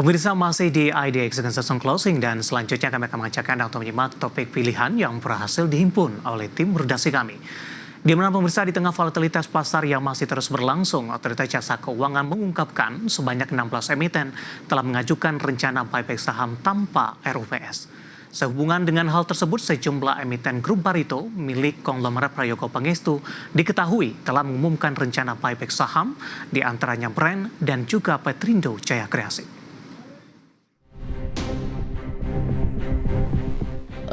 Pemirsa, masih di IDX dengan session closing dan selanjutnya kami akan mengajak Anda untuk menyimak topik pilihan yang berhasil dihimpun oleh tim redaksi kami. Di mana pemirsa, di tengah volatilitas pasar yang masih terus berlangsung, Otoritas Jasa Keuangan mengungkapkan sebanyak 16 emiten telah mengajukan rencana buyback saham tanpa RUPS. Sehubungan dengan hal tersebut, sejumlah emiten grup Barito milik konglomerat Prayogo Pangestu diketahui telah mengumumkan rencana buyback saham, di antaranya Brand dan juga Petrindo Jaya Kreasi.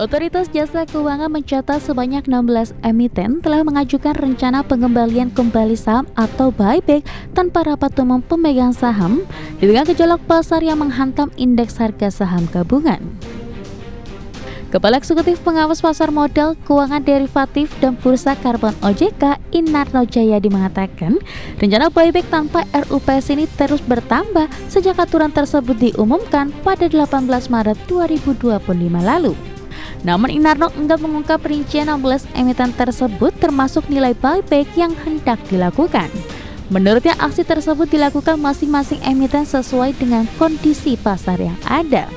Otoritas Jasa Keuangan mencatat sebanyak 16 emiten telah mengajukan rencana pengembalian kembali saham atau buyback tanpa rapat umum pemegang saham di tengah gejolak pasar yang menghantam indeks harga saham gabungan. Kepala Eksekutif Pengawas Pasar Modal, Keuangan Derivatif dan Bursa Karbon OJK, Inarno Jayadi mengatakan, rencana buyback tanpa RUPS ini terus bertambah sejak aturan tersebut diumumkan pada 18 Maret 2025 lalu. Namun Inarno enggan mengungkap rincian 16 emiten tersebut termasuk nilai buyback yang hendak dilakukan. Menurutnya aksi tersebut dilakukan masing-masing emiten sesuai dengan kondisi pasar yang ada.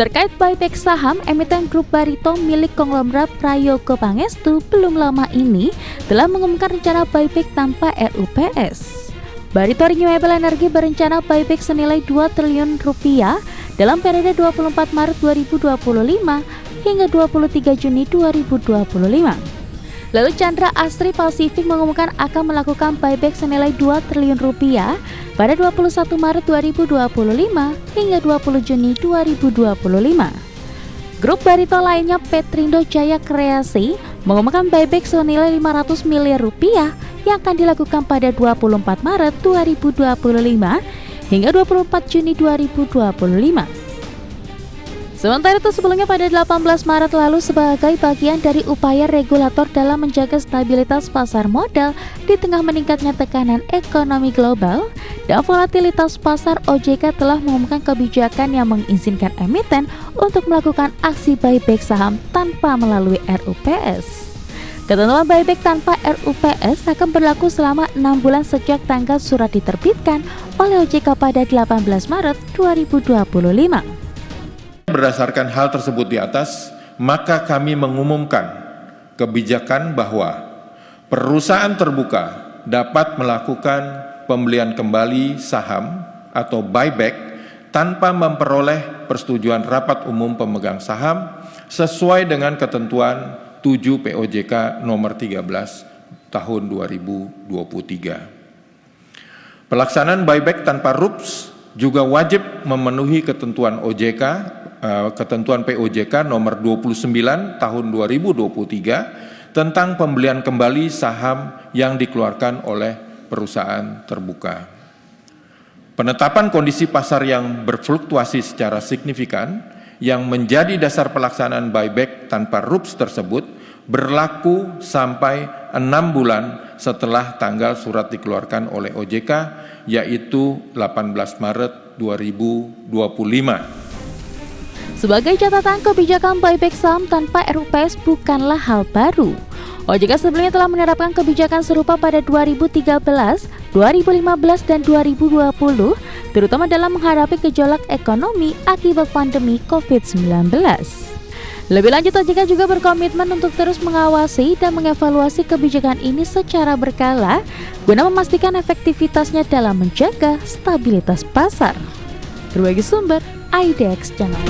Terkait buyback saham, emiten grup Barito milik konglomerat Prayogo Pangestu belum lama ini telah mengumumkan rencana buyback tanpa RUPS. Barito Renewable Energy berencana buyback senilai 2 triliun rupiah dalam periode 24 Maret 2025 hingga 23 Juni 2025. Lalu Chandra Asri Pacific mengumumkan akan melakukan buyback senilai 2 triliun rupiah pada 21 Maret 2025 hingga 20 Juni 2025. Grup Barito lainnya Petrindo Jaya Kreasi mengumumkan buyback senilai 500 miliar rupiah yang akan dilakukan pada 24 Maret 2025 hingga 24 Juni 2025. Sementara itu sebelumnya pada 18 Maret lalu sebagai bagian dari upaya regulator dalam menjaga stabilitas pasar modal di tengah meningkatnya tekanan ekonomi global dan volatilitas pasar, OJK telah mengumumkan kebijakan yang mengizinkan emiten untuk melakukan aksi buyback saham tanpa melalui RUPS. Ketentuan buyback tanpa RUPS akan berlaku selama 6 bulan sejak tanggal surat diterbitkan oleh OJK pada 18 Maret 2025. Berdasarkan hal tersebut di atas, maka kami mengumumkan kebijakan bahwa perusahaan terbuka dapat melakukan pembelian kembali saham atau buyback tanpa memperoleh persetujuan rapat umum pemegang saham sesuai dengan ketentuan 7 POJK nomor 13 tahun 2023. Pelaksanaan buyback tanpa RUPS juga wajib memenuhi ketentuan OJK, ketentuan POJK nomor 29 tahun 2023 tentang pembelian kembali saham yang dikeluarkan oleh perusahaan terbuka. Penetapan kondisi pasar yang berfluktuasi secara signifikan yang menjadi dasar pelaksanaan buyback tanpa RUPS tersebut berlaku sampai 6 bulan setelah tanggal surat dikeluarkan oleh OJK, yaitu 18 Maret 2025. Sebagai catatan, kebijakan buyback saham tanpa RUPS bukanlah hal baru. OJK sebelumnya telah menerapkan kebijakan serupa pada 2013, 2015, dan 2020, terutama dalam menghadapi gejolak ekonomi akibat pandemi COVID-19. Lebih lanjut, OJK juga berkomitmen untuk terus mengawasi dan mengevaluasi kebijakan ini secara berkala guna memastikan efektivitasnya dalam menjaga stabilitas pasar. Berbagi sumber, IDX Channel.